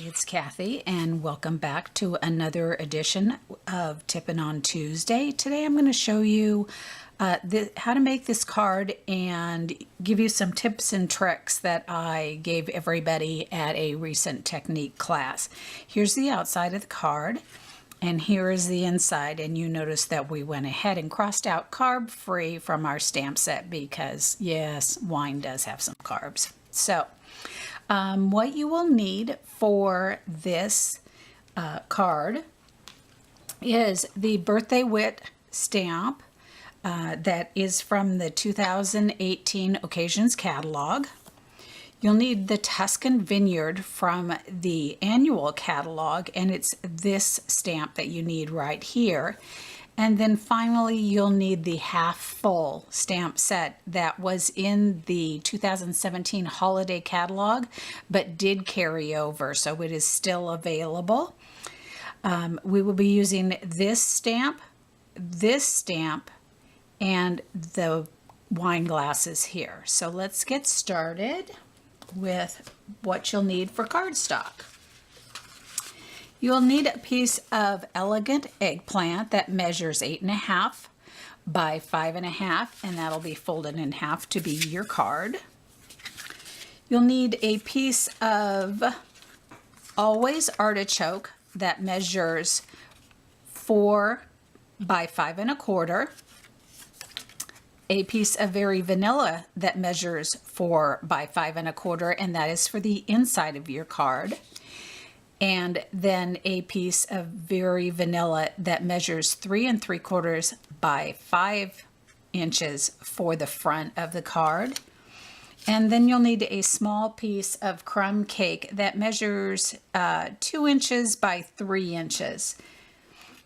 it's Kathy, and welcome back to another edition of Tippin' on Tuesday. Today I'm going to show you how to make this card and give you some tips and tricks that I gave everybody at a recent technique class. Here's the outside of the card, and here is the inside, and you notice that we went ahead and crossed out carb-free from our stamp set because, yes, wine does have some carbs. So, what you will need for this card is the Birthday Wit stamp that is from the 2018 Occasions catalog. You'll need the Tuscan Vineyard from the annual catalog, and it's this stamp that you need right here. And then finally, you'll need the half full stamp set that was in the 2017 holiday catalog, but did carry over, so it is still available. We will be using this stamp, and the wine glasses here. So let's get started with what you'll need for cardstock. You'll need a piece of elegant eggplant that measures 8.5 by 5.5, and that'll be folded in half to be your card. You'll need a piece of Always Artichoke that measures 4 by 5.25, a piece of Very Vanilla that measures 4 by 5.25, and that is for the inside of your card. And then a piece of Very Vanilla that measures 3 3/4 by 5 inches for the front of the card. And then you'll need a small piece of crumb cake that measures 2 inches by 3 inches.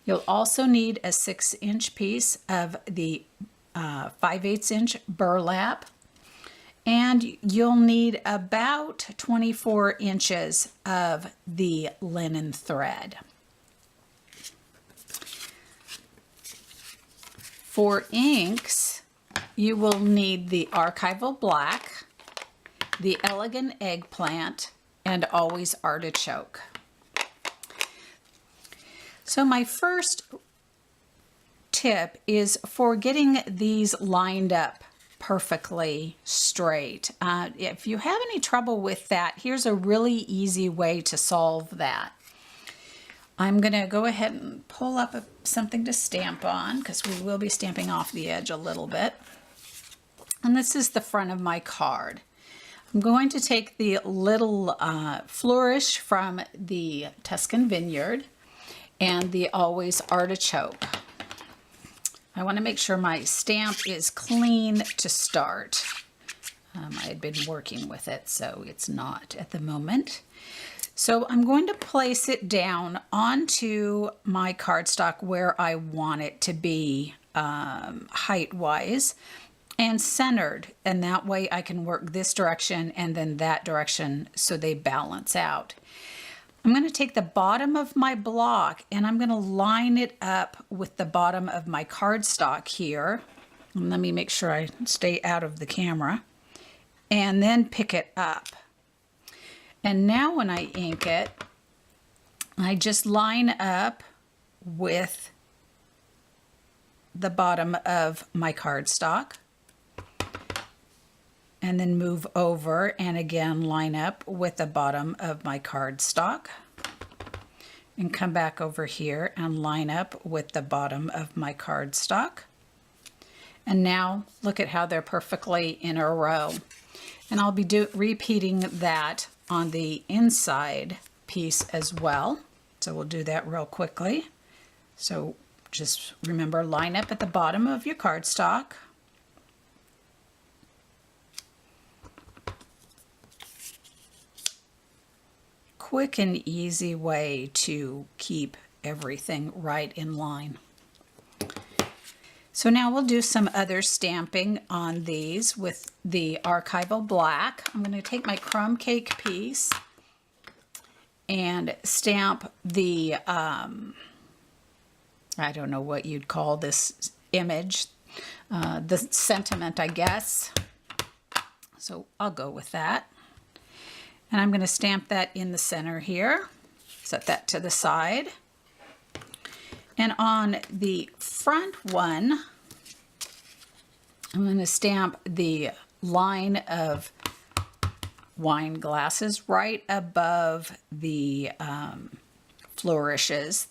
You'll also need a 6-inch piece of the 5/8 inch burlap. And you'll need about 24 inches of the linen thread. For inks, you will need the Archival Black, the Elegant Eggplant, and Always Artichoke. So my first tip is for getting these lined up perfectly straight. If you have any trouble with that, here's a really easy way to solve that. I'm going to go ahead and pull up something to stamp on because we will be stamping off the edge a little bit. And this is the front of my card. I'm going to take the little flourish from the Tuscan Vineyard and the Always Artichoke. I want to make sure my stamp is clean to start. I had been working with it, so it's not at the moment. So I'm going to place it down onto my cardstock where I want it to be height-wise and centered, and that way I can work this direction and then that direction so they balance out. I'm going to take the bottom of my block and I'm going to line it up with the bottom of my cardstock here. And let me make sure I stay out of the camera. And then pick it up. And now when I ink it, I just line up with the bottom of my cardstock. And then move over and again line up with the bottom of my cardstock and come back over here and line up with the bottom of my cardstock. And now look at how they're perfectly in a row. And I'll be repeating that on the inside piece as well. So we'll do that real quickly. So just remember, line up at the bottom of your cardstock. Quick and easy way to keep everything right in line. So now we'll do some other stamping on these with the Archival Black. I'm going to take my crumb cake piece and stamp the, I don't know what you'd call this image, the sentiment, I guess. So I'll go with that. And I'm going to stamp that in the center here. Set that to the side. And on the front one, I'm going to stamp the line of wine glasses right above the flourishes.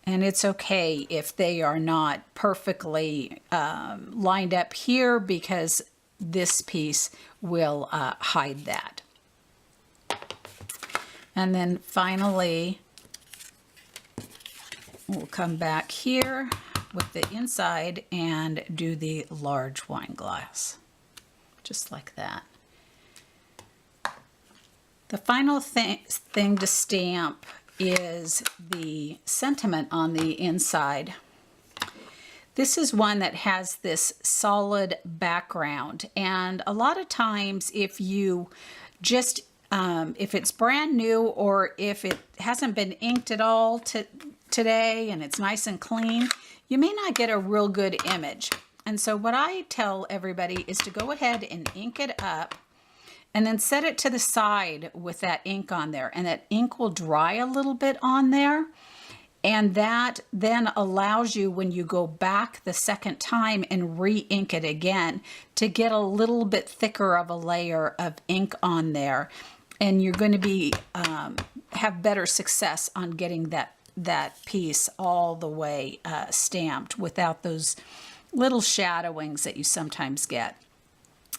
And it's okay if they are not perfectly lined up here, because this piece will hide that. And then finally, we'll come back here with the inside and do the large wine glass, just like that. The final thing to stamp is the sentiment on the inside. This is one that has this solid background, and a lot of times if you just if it's brand new, or if it hasn't been inked at all today and it's nice and clean, you may not get a real good image. And so what I tell everybody is to go ahead and ink it up and then set it to the side with that ink on there, and that ink will dry a little bit on there. And that then allows you, when you go back the second time and re-ink it again, to get a little bit thicker of a layer of ink on there. And you're going to be have better success on getting that piece all the way stamped without those little shadowings that you sometimes get.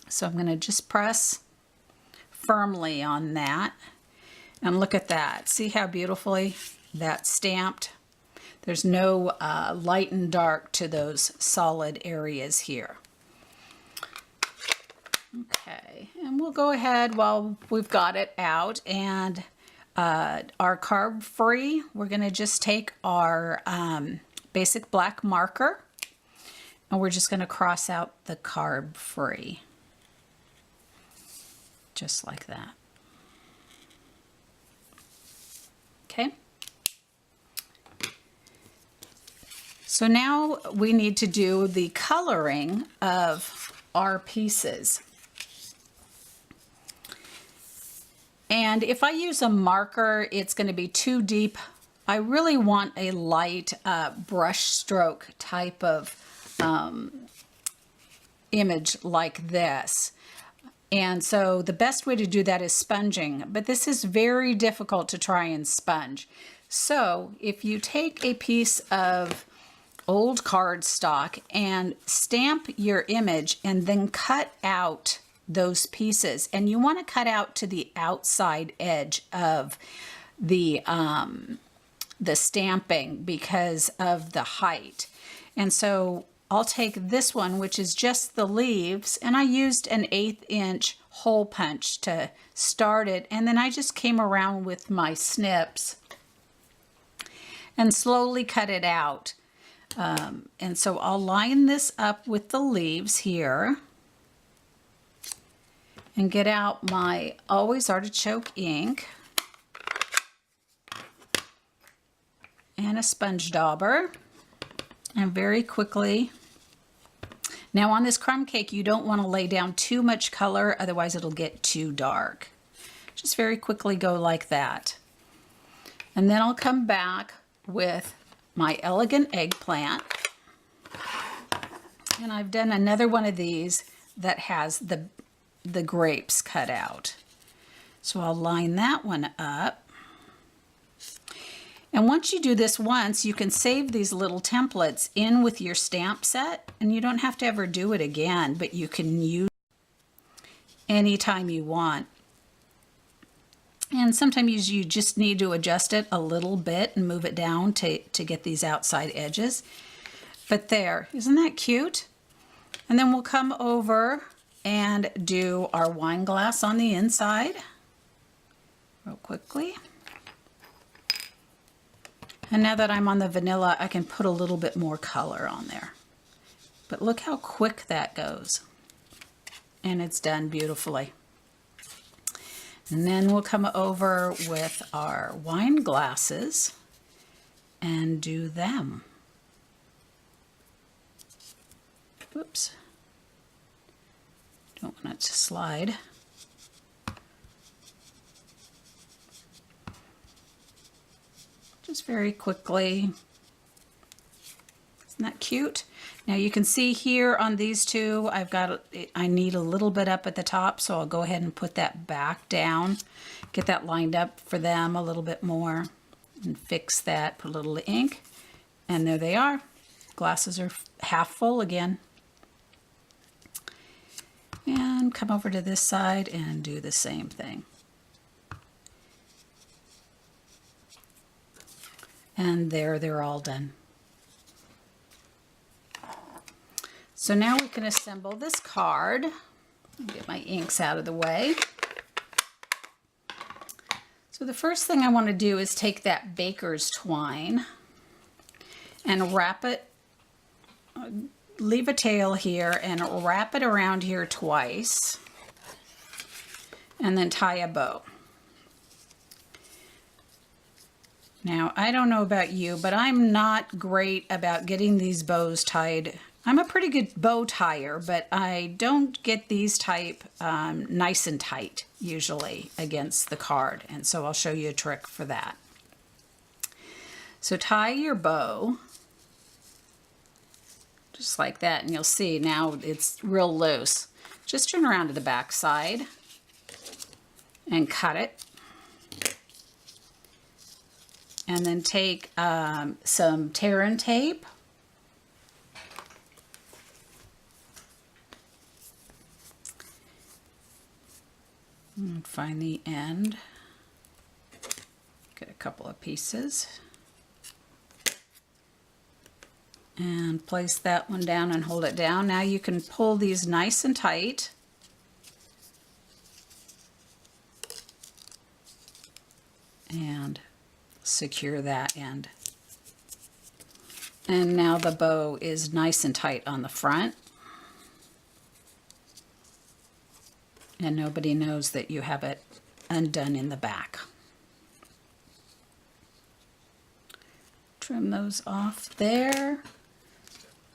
So I'm going to just press firmly on that, and look at that. See how beautifully that's stamped? There's no light and dark to those solid areas here. Okay, and we'll go ahead while we've got it out, and our carb free, we're going to just take our basic black marker, and we're just going to cross out the carb free, just like that. Okay. So now we need to do the coloring of our pieces. And if I use a marker, it's going to be too deep. I really want a light brush stroke type of image like this. And so the best way to do that is sponging, but this is very difficult to try and sponge. So if you take a piece of old cardstock and stamp your image and then cut out those pieces, and you want to cut out to the outside edge of the stamping because of the height. And so I'll take this one, which is just the leaves, and I used an 1/8 inch hole punch to start it, and then I just came around with my snips and slowly cut it out. And so I'll line this up with the leaves here and get out my Always Artichoke ink and a sponge dauber, and very quickly. Now on this crumb cake, you don't want to lay down too much color, otherwise it'll get too dark. Just very quickly go like that. And then I'll come back with my elegant eggplant. And I've done another one of these that has the grapes cut out. So I'll line that one up. And once you do this once, you can save these little templates in with your stamp set, and you don't have to ever do it again, but you can use anytime you want. And sometimes you just need to adjust it a little bit and move it down to get these outside edges. But there, isn't that cute? And then we'll come over and do our wine glass on the inside real quickly. And now that I'm on the vanilla, I can put a little bit more color on there. But look how quick that goes. And it's done beautifully. And then we'll come over with our wine glasses and do them. Oops. Don't want it to slide. Just very quickly. Isn't that cute? Now you can see here on these two, I need a little bit up at the top, so I'll go ahead and put that back down, get that lined up for them a little bit more, and fix that, put a little ink, and there they are. Glasses are half full again. And come over to this side and do the same thing. And there, they're all done. So now we can assemble this card. Get my inks out of the way. So the first thing I want to do is take that baker's twine and wrap it, leave a tail here and wrap it around here twice, and then tie a bow. Now, I don't know about you, but I'm not great about getting these bows tied. I'm a pretty good bow tire, but I don't get these type nice and tight usually against the card. And so I'll show you a trick for that. So tie your bow just like that, and you'll see now it's real loose. Just turn around to the back side and cut it. And then take some tear and tape. And find the end. Get a couple of pieces. And place that one down and hold it down. Now you can pull these nice and tight. And secure that end. And now the bow is nice and tight on the front. And nobody knows that you have it undone in the back. Trim those off there.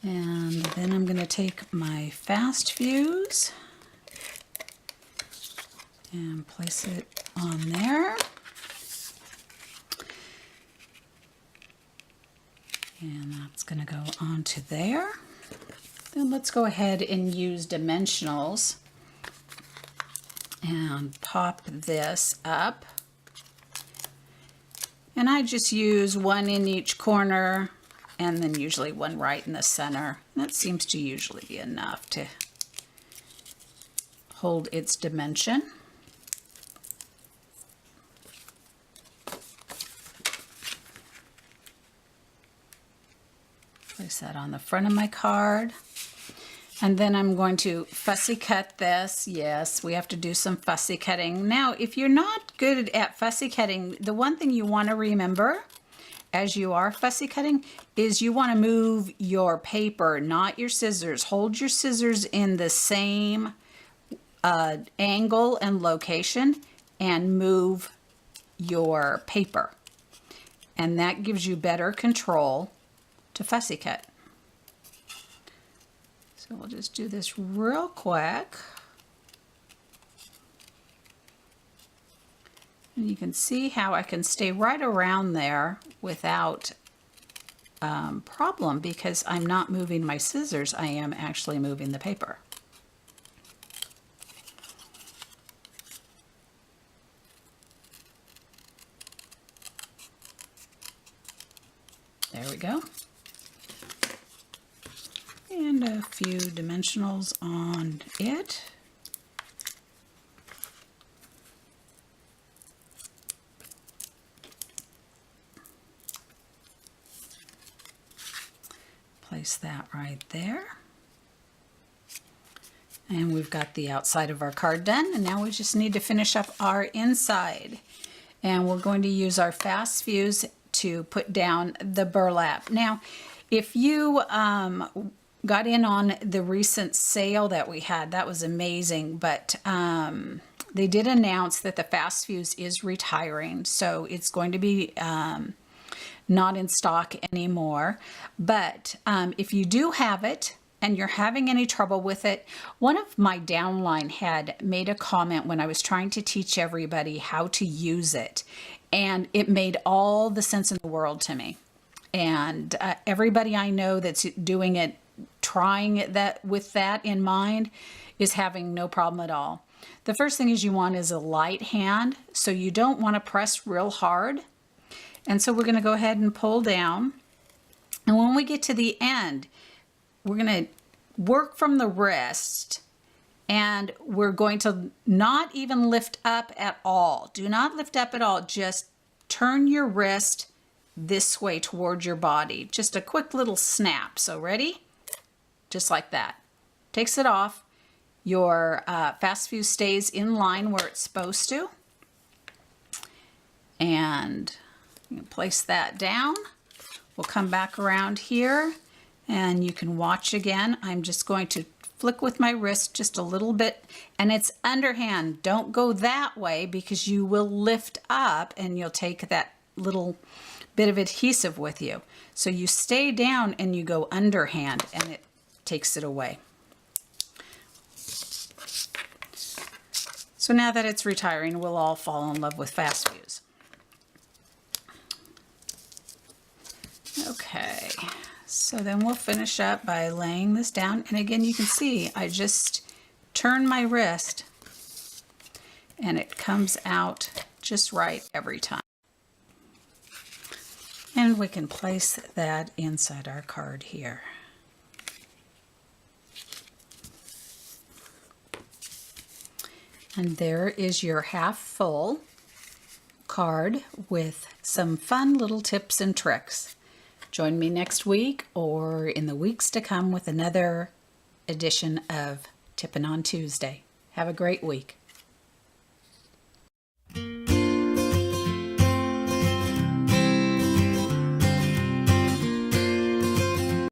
And then I'm going to take my fast fuse and place it on there. And that's going to go onto there. Then let's go ahead and use dimensionals and pop this up. And I just use one in each corner and then usually one right in the center. That seems to usually be enough to hold its dimension. Place that on the front of my card. And then I'm going to fussy cut this. Yes, we have to do some fussy cutting. Now, if you're not good at fussy cutting, the one thing you want to remember as you are fussy cutting is you want to move your paper, not your scissors. Hold your scissors in the same angle and location and move your paper. And that gives you better control to fussy cut. So we'll just do this real quick. And you can see how I can stay right around there without problem because I'm not moving my scissors, I am actually moving the paper. There we go. And a few dimensionals on it. Place that right there. And we've got the outside of our card done, and now we just need to finish up our inside. And we're going to use our fast fuse to put down the burlap. Now, if you got in on the recent sale that we had, that was amazing, but they did announce that the fast fuse is retiring, so it's going to be not in stock anymore. But if you do have it and you're having any trouble with it, one of my downline had made a comment when I was trying to teach everybody how to use it, and it made all the sense in the world to me. And everybody I know that's doing it, trying it with that in mind, is having no problem at all. The first thing is you want is a light hand, so you don't want to press real hard. And so we're going to go ahead and pull down. And when we get to the end, we're going to work from the wrist, and we're going to not even lift up at all. Do not lift up at all. Just turn your wrist this way towards your body. Just a quick little snap. So ready? Just like that. Takes it off. Your fast fuse stays in line where it's supposed to. And you can place that down. We'll come back around here and you can watch again. I'm just going to flick with my wrist just a little bit, and it's underhand. Don't go that way because you will lift up and you'll take that little bit of adhesive with you. So you stay down and you go underhand and it takes it away. So now that it's retiring, we'll all fall in love with fast fuse. Okay, so then we'll finish up by laying this down. And again, you can see I just turn my wrist and it comes out just right every time. And we can place that inside our card here. And there is your half full card with some fun little tips and tricks. Join me next week or in the weeks to come with another edition of Tippin' on Tuesday. Have a great week.